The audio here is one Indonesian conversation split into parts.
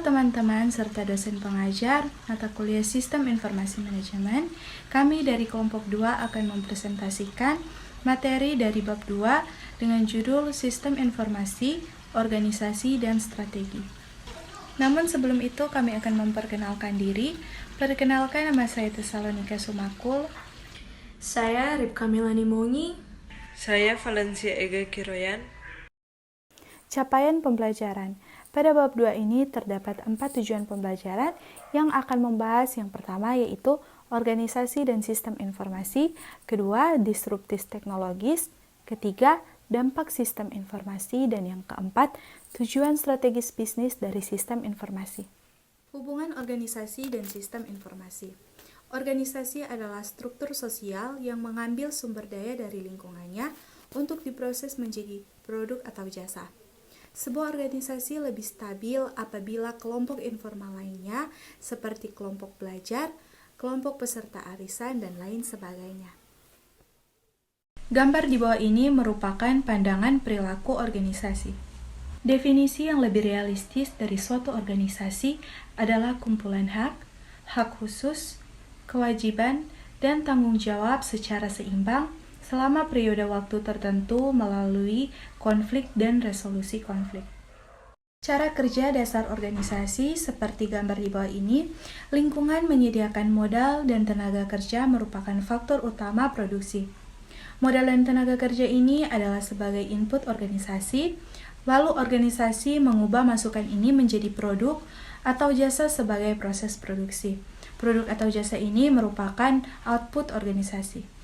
teman-teman serta dosen pengajar mata kuliah Sistem Informasi Manajemen, kami dari kelompok 2 akan mempresentasikan materi dari bab 2 dengan judul Sistem Informasi, Organisasi, dan Strategi. Namun sebelum itu kami akan memperkenalkan diri. Perkenalkan, nama saya Tesalonika Sumakul. Saya Ripka Milani Mongi. Saya Valencia Ega Kiroyan. Capaian pembelajaran. Pada bab 2 ini terdapat 4 tujuan pembelajaran yang akan membahas yang pertama yaitu organisasi dan sistem informasi, kedua disruptif teknologis, ketiga dampak sistem informasi, dan yang keempat tujuan strategis bisnis dari sistem informasi. Hubungan organisasi dan sistem informasi. Organisasi adalah struktur sosial yang mengambil sumber daya dari lingkungannya untuk diproses menjadi produk atau jasa. Sebuah organisasi lebih stabil apabila kelompok informal lainnya seperti kelompok belajar, kelompok peserta arisan, dan lain sebagainya. Gambar di bawah ini merupakan pandangan perilaku organisasi. Definisi yang lebih realistis dari suatu organisasi adalah kumpulan hak, hak khusus, kewajiban, dan tanggung jawab secara seimbang selama periode waktu tertentu melalui konflik dan resolusi konflik. Cara kerja dasar organisasi seperti gambar di bawah ini, lingkungan menyediakan modal dan tenaga kerja merupakan faktor utama produksi. Modal dan tenaga kerja ini adalah sebagai input organisasi, lalu organisasi mengubah masukan ini menjadi produk atau jasa sebagai proses produksi. Produk atau jasa ini merupakan output organisasi.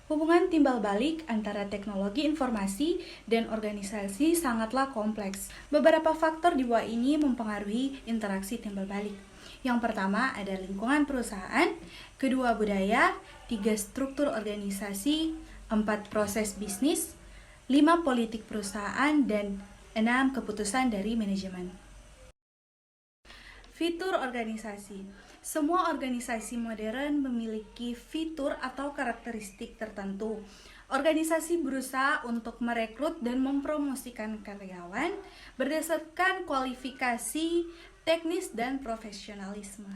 Hubungan timbal balik antara teknologi informasi dan organisasi sangatlah kompleks. Beberapa faktor di bawah ini mempengaruhi interaksi timbal balik. Yang pertama ada lingkungan perusahaan, kedua budaya, 3 struktur organisasi, 4 proses bisnis, 5 politik perusahaan, dan 6 keputusan dari manajemen. Fitur organisasi. Semua organisasi modern memiliki fitur atau karakteristik tertentu. Organisasi berusaha untuk merekrut dan mempromosikan karyawan berdasarkan kualifikasi, teknis, dan profesionalisme.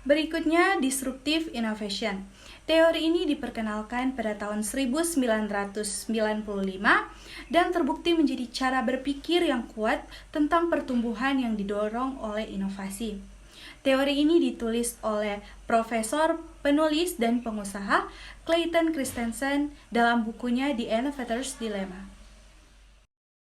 Berikutnya, disruptive innovation. Teori ini diperkenalkan pada tahun 1995 dan terbukti menjadi cara berpikir yang kuat tentang pertumbuhan yang didorong oleh inovasi. Teori ini ditulis oleh profesor, penulis, dan pengusaha Clayton Christensen dalam bukunya The Innovator's Dilemma.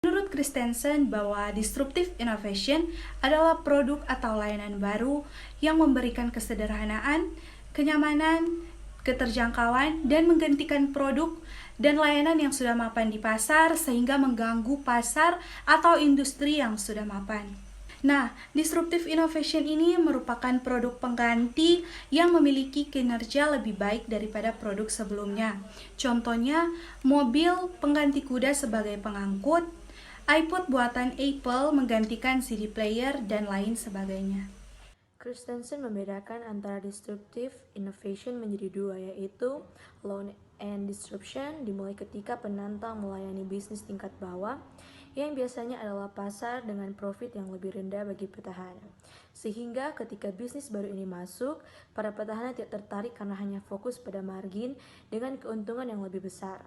Menurut Christensen bahwa disruptive innovation adalah produk atau layanan baru yang memberikan kesederhanaan, kenyamanan, keterjangkauan, dan menggantikan produk dan layanan yang sudah mapan di pasar sehingga mengganggu pasar atau industri yang sudah mapan. Nah, disruptive innovation ini merupakan produk pengganti yang memiliki kinerja lebih baik daripada produk sebelumnya. Contohnya, mobil pengganti kuda sebagai pengangkut, iPod buatan Apple menggantikan CD player, dan lain sebagainya. Christensen membedakan antara disruptive innovation menjadi dua, yaitu low and disruption dimulai ketika penantang melayani bisnis tingkat bawah yang biasanya adalah pasar dengan profit yang lebih rendah bagi petahana. Sehingga ketika bisnis baru ini masuk, para petahana tidak tertarik karena hanya fokus pada margin dengan keuntungan yang lebih besar.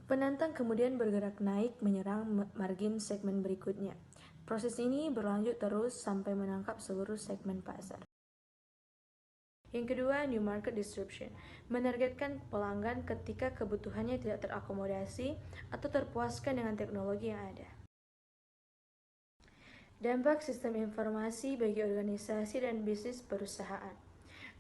Penantang kemudian bergerak naik menyerang margin segmen berikutnya. Proses ini berlanjut terus sampai menangkap seluruh segmen pasar. Yang kedua, new market disruption, menargetkan pelanggan ketika kebutuhannya tidak terakomodasi atau terpuaskan dengan teknologi yang ada. Dampak sistem informasi bagi organisasi dan bisnis perusahaan.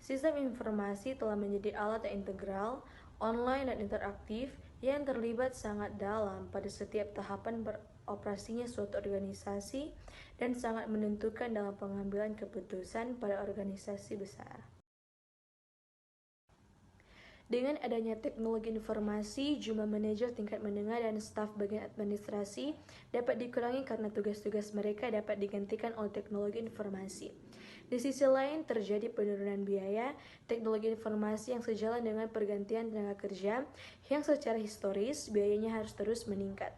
Sistem informasi telah menjadi alat yang integral, online, dan interaktif yang terlibat sangat dalam pada setiap tahapan beroperasinya suatu organisasi dan sangat menentukan dalam pengambilan keputusan pada organisasi besar. Dengan adanya teknologi informasi, jumlah manajer tingkat menengah dan staf bagian administrasi dapat dikurangi karena tugas-tugas mereka dapat digantikan oleh teknologi informasi. Di sisi lain, terjadi penurunan biaya teknologi informasi yang sejalan dengan pergantian tenaga kerja yang secara historis biayanya harus terus meningkat.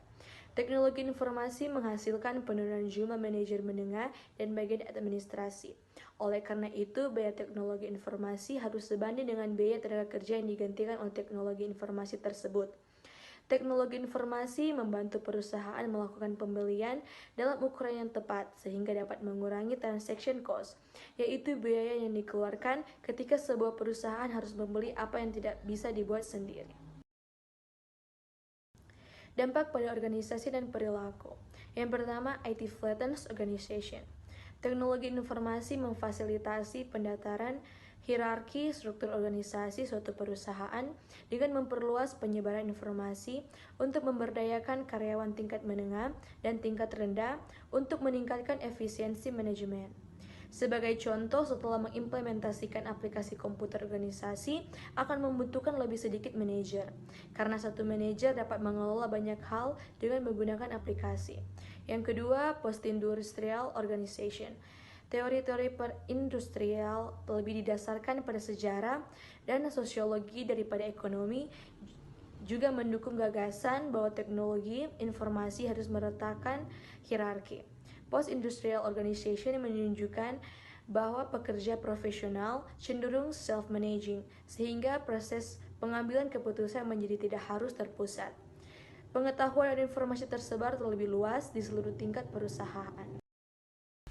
Teknologi informasi menghasilkan penurunan jumlah manajer menengah dan bagian administrasi. Oleh karena itu, biaya teknologi informasi harus sebanding dengan biaya tenaga kerja yang digantikan oleh teknologi informasi tersebut. Teknologi informasi membantu perusahaan melakukan pembelian dalam ukuran yang tepat sehingga dapat mengurangi transaction cost, yaitu biaya yang dikeluarkan ketika sebuah perusahaan harus membeli apa yang tidak bisa dibuat sendiri. Dampak pada organisasi dan perilaku. Yang pertama, IT flattens organization. Teknologi informasi memfasilitasi pendataran hierarki struktur organisasi suatu perusahaan dengan memperluas penyebaran informasi untuk memberdayakan karyawan tingkat menengah dan tingkat rendah untuk meningkatkan efisiensi manajemen. Sebagai contoh, setelah mengimplementasikan aplikasi komputer organisasi akan membutuhkan lebih sedikit manajer, karena satu manajer dapat mengelola banyak hal dengan menggunakan aplikasi. Yang kedua, post-industrial organization. Teori-teori perindustrial lebih didasarkan pada sejarah dan sosiologi daripada ekonomi, juga mendukung gagasan bahwa teknologi informasi harus meletakkan hierarki. Post-industrial organization menunjukkan bahwa pekerja profesional cenderung self-managing, sehingga proses pengambilan keputusan menjadi tidak harus terpusat. Pengetahuan dan informasi tersebar terlebih luas di seluruh tingkat perusahaan.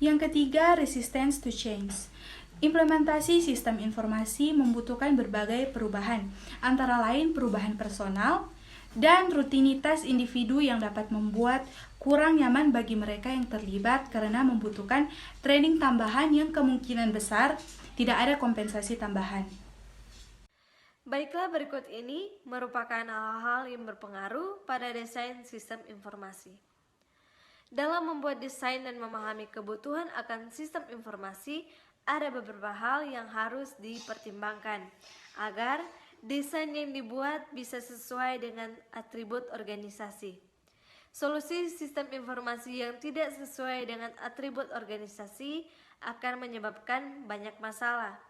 Yang ketiga, resistance to change. Implementasi sistem informasi membutuhkan berbagai perubahan, antara lain perubahan personal dan rutinitas individu yang dapat membuat kurang nyaman bagi mereka yang terlibat karena membutuhkan training tambahan yang kemungkinan besar tidak ada kompensasi tambahan. Baiklah, berikut ini merupakan hal-hal yang berpengaruh pada desain sistem informasi. Dalam membuat desain dan memahami kebutuhan akan sistem informasi, ada beberapa hal yang harus dipertimbangkan agar desain yang dibuat bisa sesuai dengan atribut organisasi. Solusi sistem informasi yang tidak sesuai dengan atribut organisasi akan menyebabkan banyak masalah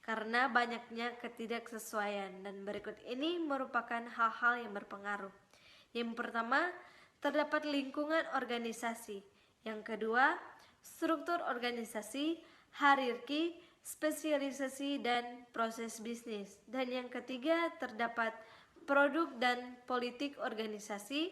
karena banyaknya ketidaksesuaian, dan berikut ini merupakan hal-hal yang berpengaruh. Yang pertama, terdapat lingkungan organisasi. Yang kedua, struktur organisasi, hierarki, spesialisasi, dan proses bisnis. Dan yang ketiga, terdapat produk dan politik organisasi.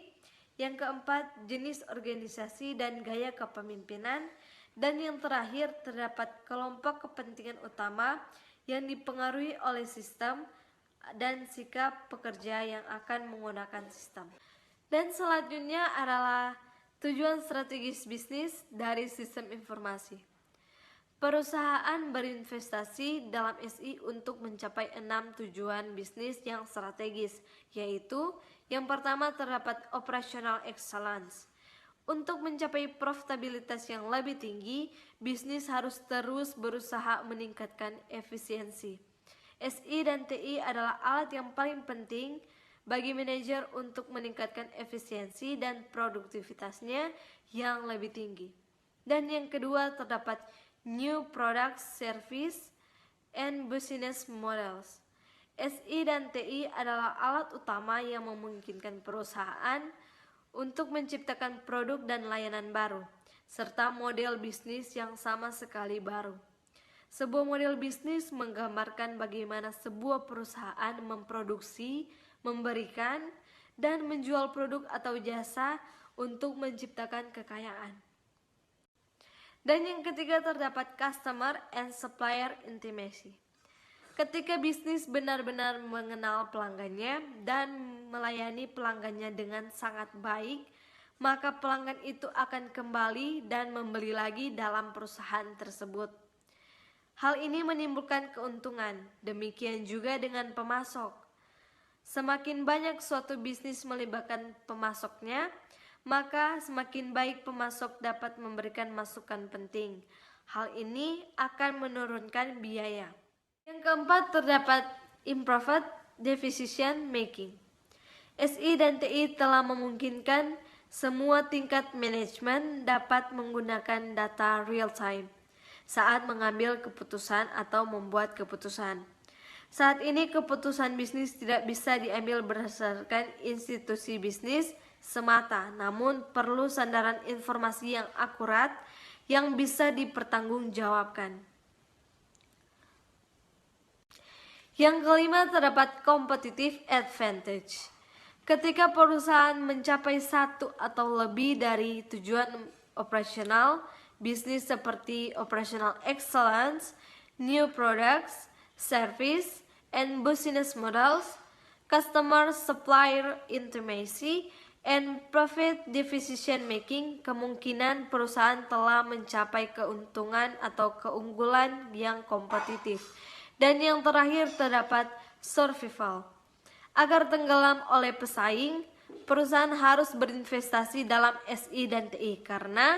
Yang keempat, jenis organisasi dan gaya kepemimpinan. Dan yang terakhir, terdapat kelompok kepentingan utama yang dipengaruhi oleh sistem dan sikap pekerja yang akan menggunakan sistem. Dan selanjutnya adalah tujuan strategis bisnis dari sistem informasi. Perusahaan berinvestasi dalam SI untuk mencapai 6 tujuan bisnis yang strategis, yaitu yang pertama terdapat operational excellence. Untuk mencapai profitabilitas yang lebih tinggi, bisnis harus terus berusaha meningkatkan efisiensi. SI dan TI adalah alat yang paling penting bagi manajer untuk meningkatkan efisiensi dan produktivitasnya yang lebih tinggi. Dan yang kedua terdapat new products, service, and business models. SI dan TI adalah alat utama yang memungkinkan perusahaan untuk menciptakan produk dan layanan baru, serta model bisnis yang sama sekali baru. Sebuah model bisnis menggambarkan bagaimana sebuah perusahaan memproduksi, memberikan, dan menjual produk atau jasa untuk menciptakan kekayaan. Dan yang ketiga terdapat customer and supplier intimacy. Ketika bisnis benar-benar mengenal pelanggannya dan melayani pelanggannya dengan sangat baik, maka pelanggan itu akan kembali dan membeli lagi dalam perusahaan tersebut. Hal ini menimbulkan keuntungan, demikian juga dengan pemasok. Semakin banyak suatu bisnis melibatkan pemasoknya, maka semakin baik pemasok dapat memberikan masukan penting. Hal ini akan menurunkan biaya. Yang keempat terdapat improved decision making. SI dan TI telah memungkinkan semua tingkat manajemen dapat menggunakan data real time, saat mengambil keputusan atau membuat keputusan. Saat ini keputusan bisnis tidak bisa diambil berdasarkan institusi bisnis semata, namun perlu sandaran informasi yang akurat yang bisa dipertanggungjawabkan. Yang kelima, terdapat competitive advantage. Ketika perusahaan mencapai satu atau lebih dari tujuan operasional bisnis seperti operational excellence, new products, service, and business models, customer supplier intimacy, and profit decision making, kemungkinan perusahaan telah mencapai keuntungan atau keunggulan yang kompetitif. Dan yang terakhir terdapat survival. Agar tenggelam oleh pesaing, perusahaan harus berinvestasi dalam SI dan TI karena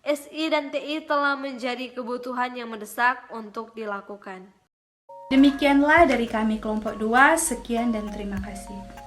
SI dan TI telah menjadi kebutuhan yang mendesak untuk dilakukan. Demikianlah dari kami kelompok 2, sekian dan terima kasih.